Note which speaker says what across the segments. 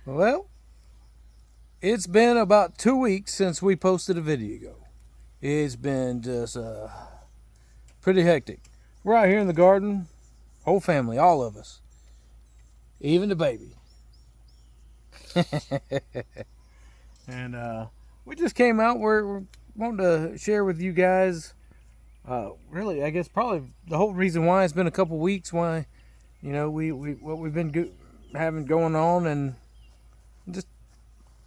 Speaker 1: Well, it's been about 2 weeks since we posted a video. It's been just pretty hectic. We're out here in the garden, whole family, all of us, even the baby. And we just came out. We're wanting to share with you guys. Really, I guess probably the whole reason why it's been a couple weeks. Why, we what we've been having going on, and just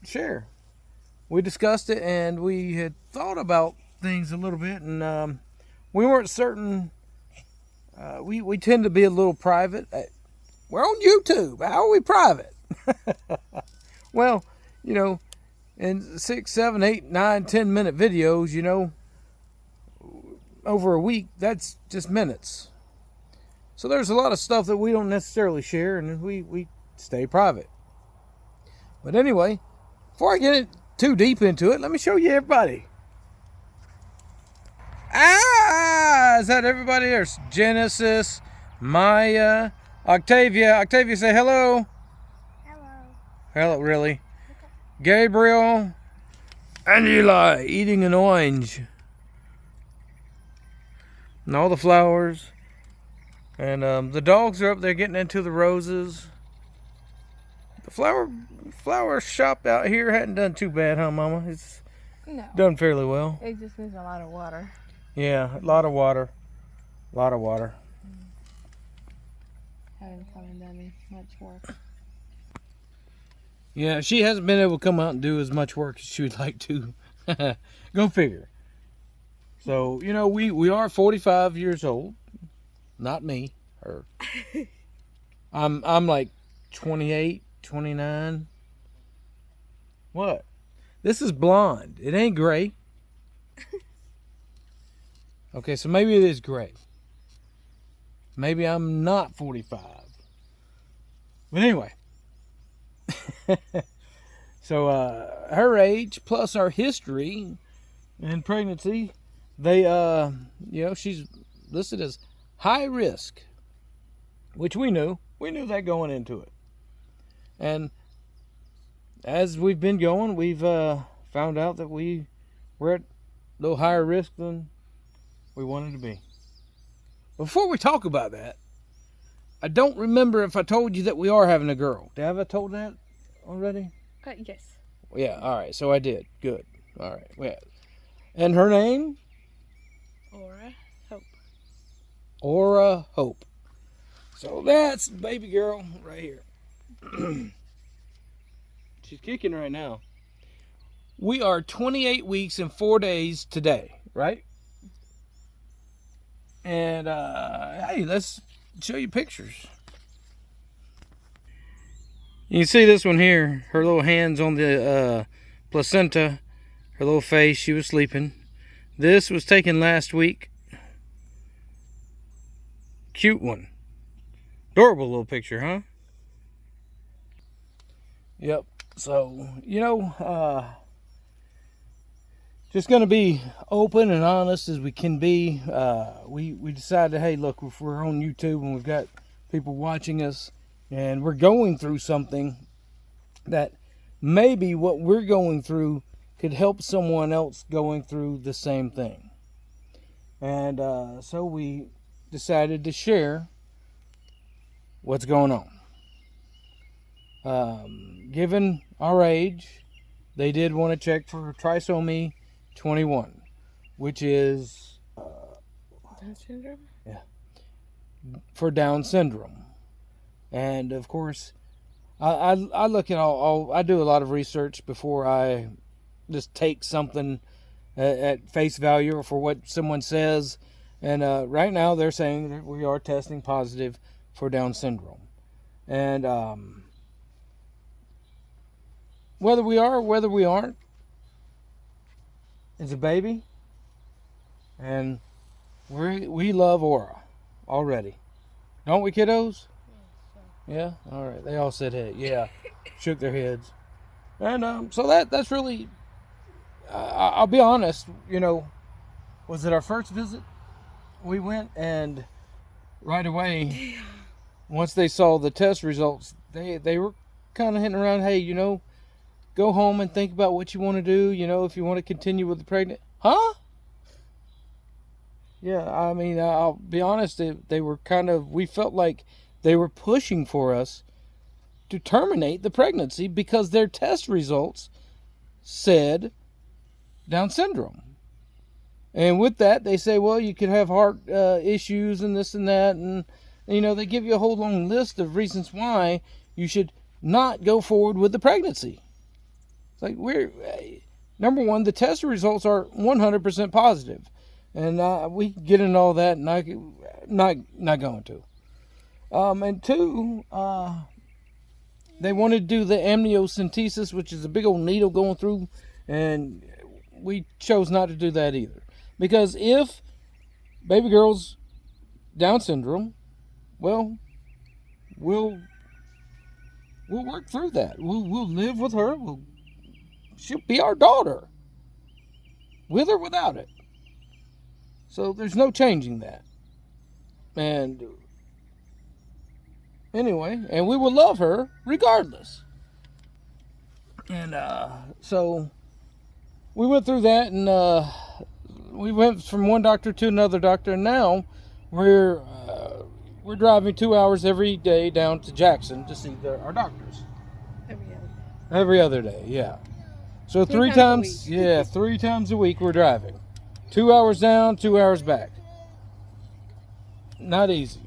Speaker 1: share. We discussed it, and we had thought about things a little bit, and we weren't certain. We tend to be a little private. We're on YouTube. How are we private? Well, in 6, 7, 8, 9, 10-minute videos, over a week, that's just minutes. So there's a lot of stuff that we don't necessarily share, and we stay private. But anyway, before I get too deep into it, let me show you everybody. Is that everybody? There's Genesis, Maya, Octavia. Octavia, say hello.
Speaker 2: Hello.
Speaker 1: Hello, really? Gabriel and Eli eating an orange. And all the flowers. And the dogs are up there getting into the roses. The flower shop out here hadn't done too bad, huh, Mama? It's done fairly well.
Speaker 2: It just needs a lot of water.
Speaker 1: Yeah, a lot of water. A lot of water.
Speaker 2: Haven't come and done much work.
Speaker 1: Yeah, she hasn't been able to come out and do as much work as she would like to. Go figure. So, we are 45 years old. Not me, her. I'm like 28, 29. What? This is blonde. It ain't gray. Okay, so maybe it is gray. Maybe I'm not 45. But anyway. So her age plus our history and pregnancy, they she's listed as high risk, which we knew that going into it. And as we've been going, we've found out that we're at a little higher risk than we wanted to be. Before we talk about that, I don't remember if I told you that we are having a girl. Have I told that already?
Speaker 2: Yes.
Speaker 1: Yeah, all right. So I did. Good. All right. Yeah. And her name?
Speaker 2: Aura Hope.
Speaker 1: Aura Hope. So that's baby girl right here. She's kicking right now. We are 28 weeks and 4 days today, right? And hey, let's show you pictures. You can see this one here. Her little hands on the placenta. Her little face. She was sleeping. This was taken last week. Cute one. Adorable little picture, huh? Yep. So, just going to be open and honest as we can be. We decided, hey, look, if we're on YouTube and we've got people watching us and we're going through something, that maybe what we're going through could help someone else going through the same thing. And so we decided to share what's going on. Given our age, they did want to check for trisomy 21, which is
Speaker 2: Down syndrome?
Speaker 1: Yeah, for Down syndrome. And of course, I look at I do a lot of research before I just take something at face value or for what someone says. And right now they're saying that we are testing positive for Down syndrome. And whether we are or whether we aren't, it's a baby. And we love Aura already. Don't we, kiddos? Yeah? All right. They all said hey. Yeah. Shook their heads. And so that's really, I'll be honest, was it our first visit? We went, and right away, once they saw the test results, they were kind of hinting around, hey, go home and think about what you want to do, if you want to continue with the pregnant. Huh? Yeah, I mean, I'll be honest, they were we felt like they were pushing for us to terminate the pregnancy because their test results said Down syndrome. And with that, they say, well, you could have heart issues and this and that. And, they give you a whole long list of reasons why you should not go forward with the pregnancy. It's like, number one, the test results are 100% positive. And we get into all that, and I'm not going to. And two, they wanted to do the amniocentesis, which is a big old needle going through, and we chose not to do that either. Because if baby girl's Down syndrome, well, we'll work through that. We'll live with her. She'll be our daughter, with or without it. So there's no changing that. And anyway, and we will love her regardless. And so we went through that, and we went from one doctor to another doctor, and now we're driving 2 hours every day down to Jackson to see our doctors. Every other day, yeah. So three times a week we're driving. 2 hours down, 2 hours back. Not easy.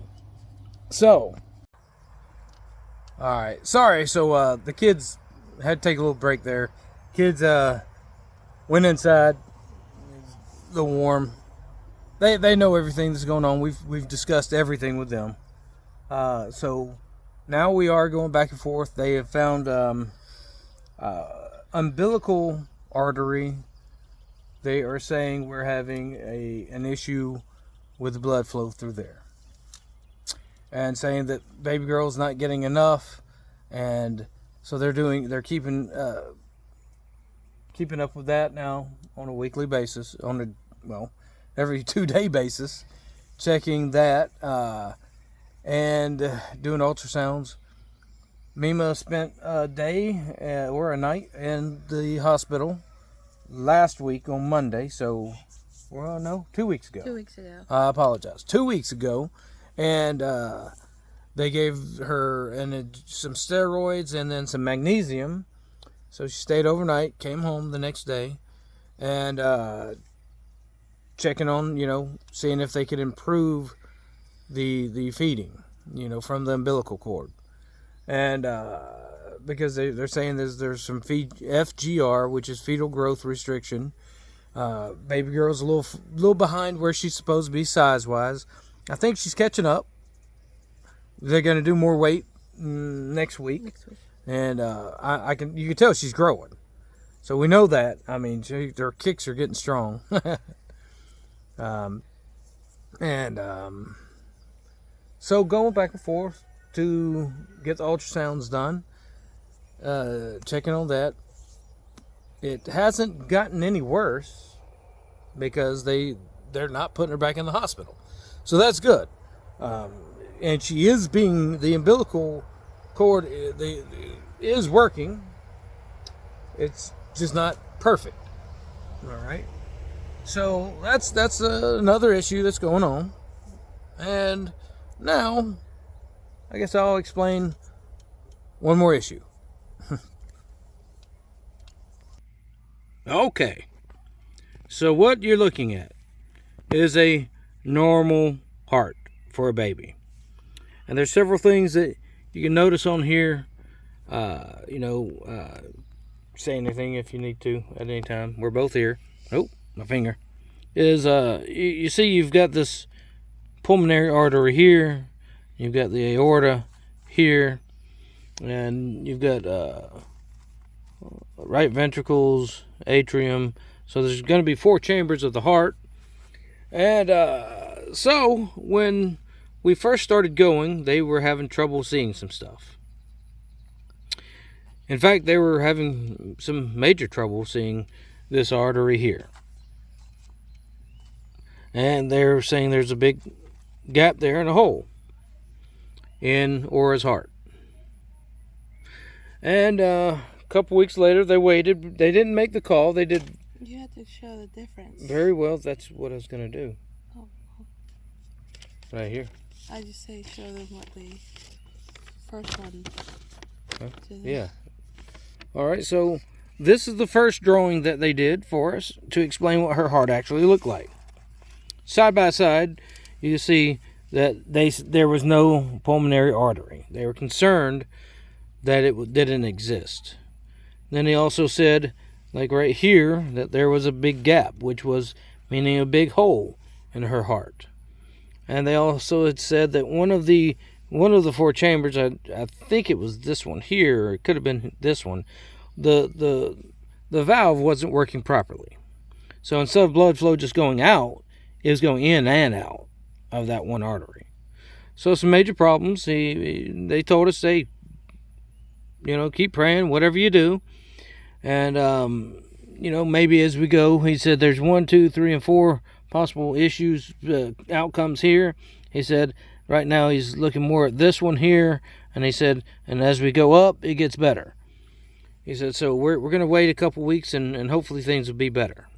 Speaker 1: So, all right. Sorry. So the kids had to take a little break there. Kids went inside. It's a little warm. They know everything that's going on. We've discussed everything with them. So now we are going back and forth. They have found umbilical artery. They are saying we're having an issue with the blood flow through there, and saying that baby girl's not getting enough, and so they're keeping up with that now on a weekly basis, every 2-day basis, checking that and doing ultrasounds. Mima spent a day or a night in the hospital last week on Monday, 2 weeks ago.
Speaker 2: 2 weeks ago.
Speaker 1: I apologize. 2 weeks ago, and they gave her some steroids and then some magnesium. So she stayed overnight, came home the next day, and checking on, seeing if they could improve the feeding, from the umbilical cord. And because they're saying there's some FGR, which is fetal growth restriction. Baby girl's a little behind where she's supposed to be size-wise. I think she's catching up. They're going to do more weight next week. And you can tell she's growing. So we know that. I mean, their kicks are getting strong. So going back and forth to get the ultrasounds done, checking on that. It hasn't gotten any worse because they're not putting her back in the hospital. So that's good. And she is the umbilical cord is working. It's just not perfect. All right. So that's another issue that's going on. And now, I guess I'll explain one more issue. Okay. So what you're looking at is a normal heart for a baby. And there's several things that you can notice on here. Say anything if you need to at any time. We're both here. Oh, my finger. You see you've got this pulmonary artery here. You've got the aorta here. And you've got right ventricles, atrium. So there's going to be 4 chambers of the heart. And so when we first started going, they were having trouble seeing some stuff. In fact, they were having some major trouble seeing this artery here. And they're saying there's a big gap there and a hole in Aura's heart. And a couple weeks later, they waited. They didn't make the call. They did
Speaker 2: You have to show the difference.
Speaker 1: very well. That's what I was going to do.
Speaker 2: Oh,
Speaker 1: Right here.
Speaker 2: I just say show them what the first one.
Speaker 1: Huh?
Speaker 2: To the-
Speaker 1: Yeah. All right, so this is the first drawing that they did for us to explain what her heart actually looked like. Side by side, you see that there was no pulmonary artery. They were concerned that it didn't exist. Then they also said, like right here, that there was a big gap, which was meaning a big hole in her heart. And they also had said that one of the 4 chambers, I think it was this one here, or it could have been this one, the valve wasn't working properly. So instead of blood flow just going out, it was going in and out of that one artery. So some major problems. They told us, hey, keep praying, whatever you do. And, maybe as we go, he said there's 1, 2, 3, and 4 possible issues, outcomes here. He said right now he's looking more at this one here. And he said, and as we go up, it gets better. He said, so we're going to wait a couple weeks and hopefully things will be better.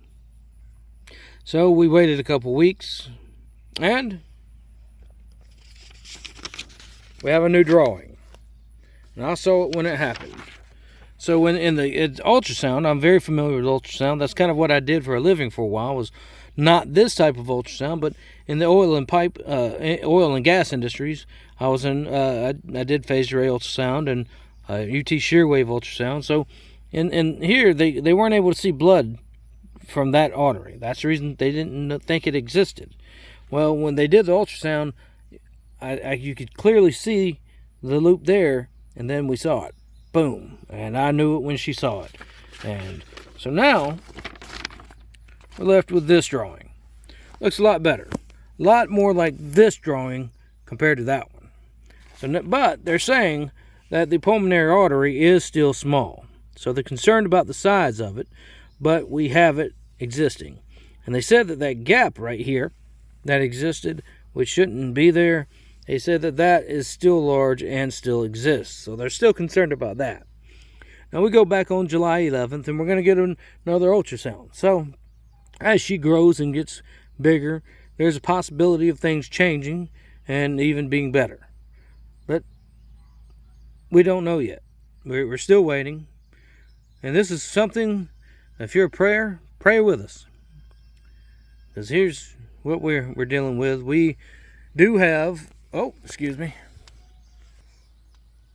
Speaker 1: So we waited a couple weeks, and we have a new drawing. And I saw it when it happened. So in the ultrasound, I'm very familiar with ultrasound. That's kind of what I did for a living for a while, was not this type of ultrasound, but in the oil and gas industries, I was in. I did phased array ultrasound and UT shear wave ultrasound. So in here, they weren't able to see blood from that artery. That's the reason they didn't think it existed. Well, when they did the ultrasound, you could clearly see the loop there, and then we saw it. Boom. And I knew it when she saw it. And so now we're left with this drawing. Looks a lot better. A lot more like this drawing compared to that one. But they're saying that the pulmonary artery is still small. So they're concerned about the size of it, but we have it existing. And they said that gap right here that existed, which shouldn't be there, they said that is still large and still exists. So they're still concerned about that. Now we go back on July 11th and we're going to get another ultrasound. So as she grows and gets bigger, there's a possibility of things changing and even being better. But we don't know yet. We're still waiting. And this is something, if you're a prayer, pray with us. Because here's what we're dealing with. We do have, excuse me.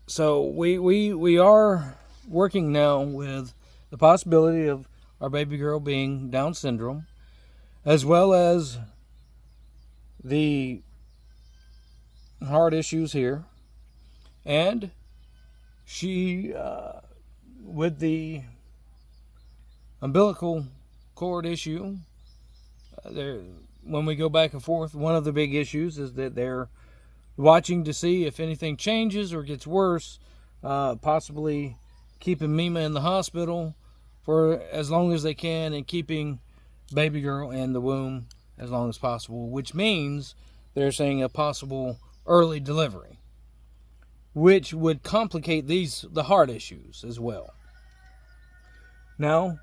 Speaker 1: So we are working now with the possibility of our baby girl being Down syndrome, as well as the heart issues here. And she, with the umbilical cord issue, when we go back and forth, one of the big issues is that they're watching to see if anything changes or gets worse, possibly keeping Mima in the hospital for as long as they can and keeping baby girl in the womb as long as possible, which means they're saying a possible early delivery, which would complicate the heart issues as well. Now,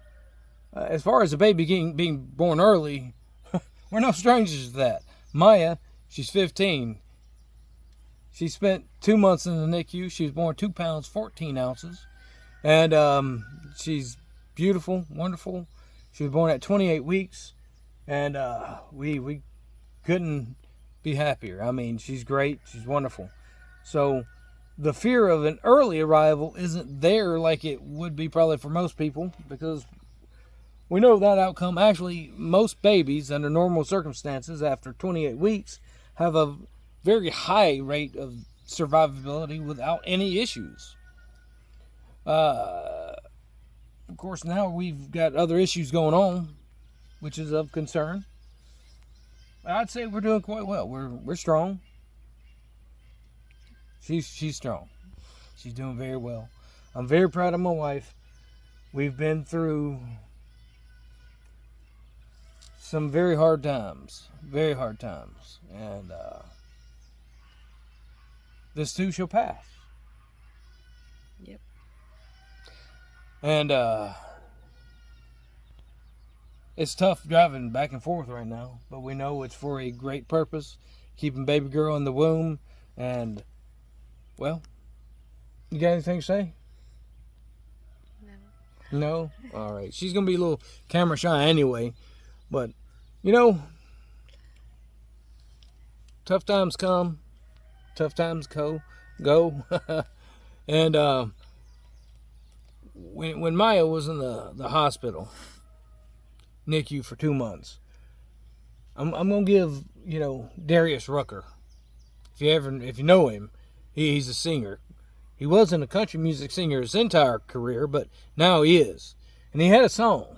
Speaker 1: as far as the baby being born early, we're no strangers to that. Maya, she's 15. She spent 2 months in the NICU. She was born 2 pounds, 14 ounces. And she's beautiful, wonderful. She was born at 28 weeks. And we couldn't be happier. I mean, she's great. She's wonderful. So the fear of an early arrival isn't there like it would be probably for most people, because we know that outcome. Actually, most babies under normal circumstances after 28 weeks have a very high rate of survivability without any issues. Of course, now we've got other issues going on, which is of concern. I'd say we're doing quite well. We're strong. She's strong. She's doing very well. I'm very proud of my wife. We've been through some very hard times. Very hard times. And this too shall pass.
Speaker 2: Yep.
Speaker 1: And it's tough driving back and forth right now, but we know it's for a great purpose, keeping baby girl in the womb. And, well, you got anything to say?
Speaker 2: No.
Speaker 1: No? All right. She's going to be a little camera shy anyway. But, you know, tough times come, tough times go. And when Maya was in the hospital, NICU for 2 months, I'm going to give, Darius Rucker, if you know him, he's a singer. He wasn't a country music singer his entire career, but now he is. And he had a song.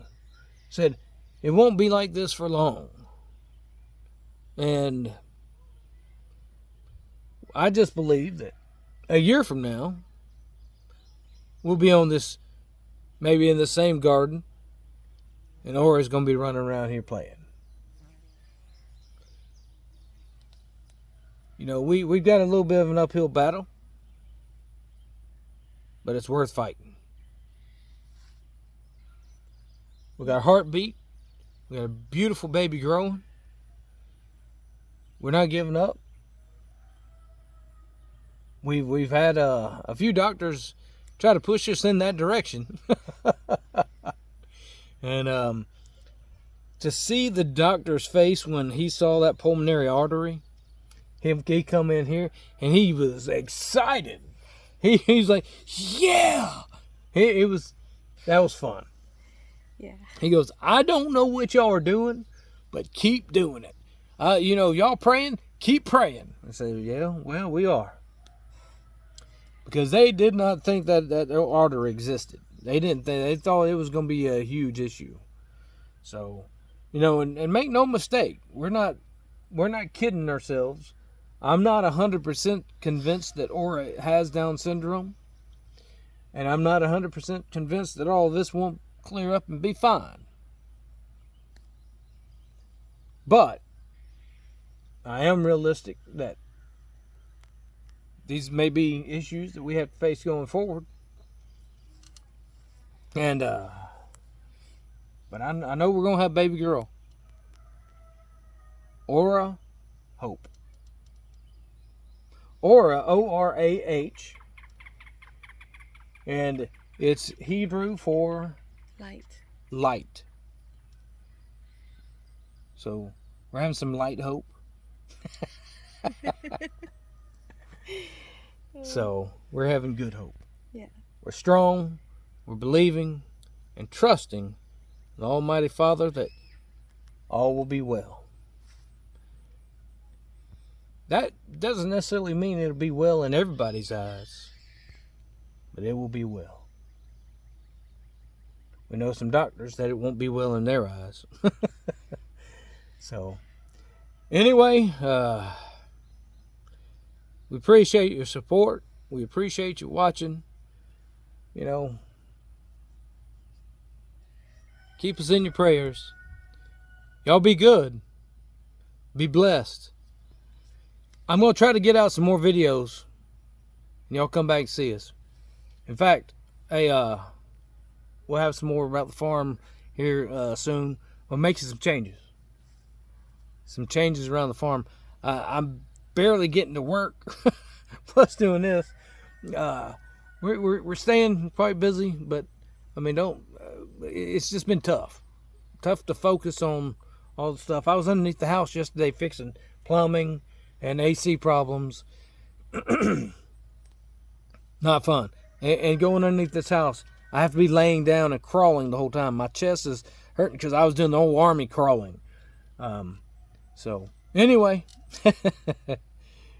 Speaker 1: Said, "It won't be like this for long." And I just believe that a year from now, we'll be on this, maybe in the same garden, and Aura's going to be running around here playing. We've got a little bit of an uphill battle, but it's worth fighting. We got a heartbeat. We got a beautiful baby growing. We're not giving up. We've had a few doctors try to push us in that direction. And to see the doctor's face when he saw that pulmonary artery, he come in here and he was excited. He's like, yeah. That was fun.
Speaker 2: Yeah.
Speaker 1: He goes, "I don't know what y'all are doing, but keep doing it. Y'all praying, keep praying." I said, "Yeah, well, we are." Because they did not think that artery existed. They didn't think, they thought it was going to be a huge issue. So, and make no mistake, we're not kidding ourselves. I'm not 100% convinced that Aura has Down syndrome. And I'm not 100% convinced that all of this won't clear up and be fine. But I am realistic that these may be issues that we have to face going forward. And, but I know we're going to have baby girl. Aura Hope. Aura, O-R-A-H. And it's Hebrew for light. So we're having some light hope. So we're having good hope.
Speaker 2: Yeah.
Speaker 1: We're strong. We're believing and trusting the Almighty Father that all will be well. That doesn't necessarily mean it'll be well in everybody's eyes, but it will be well. We know some doctors that it won't be well in their eyes. So, anyway, we appreciate your support. We appreciate you watching. Keep us in your prayers. Y'all be good. Be blessed. I'm going to try to get out some more videos. And y'all come back and see us. In fact, we'll have some more about the farm here soon. We'll make some changes. Some changes around the farm. I'm barely getting to work. Plus doing this. We're staying quite busy. But, it's just been tough. Tough to focus on all the stuff. I was underneath the house yesterday fixing plumbing and AC problems. Not fun. And going underneath this house, I have to be laying down and crawling the whole time. My chest is hurting because I was doing the whole army crawling. So, anyway,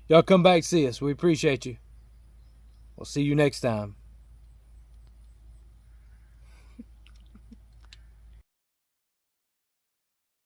Speaker 1: y'all come back and see us. We appreciate you. We'll see you next time.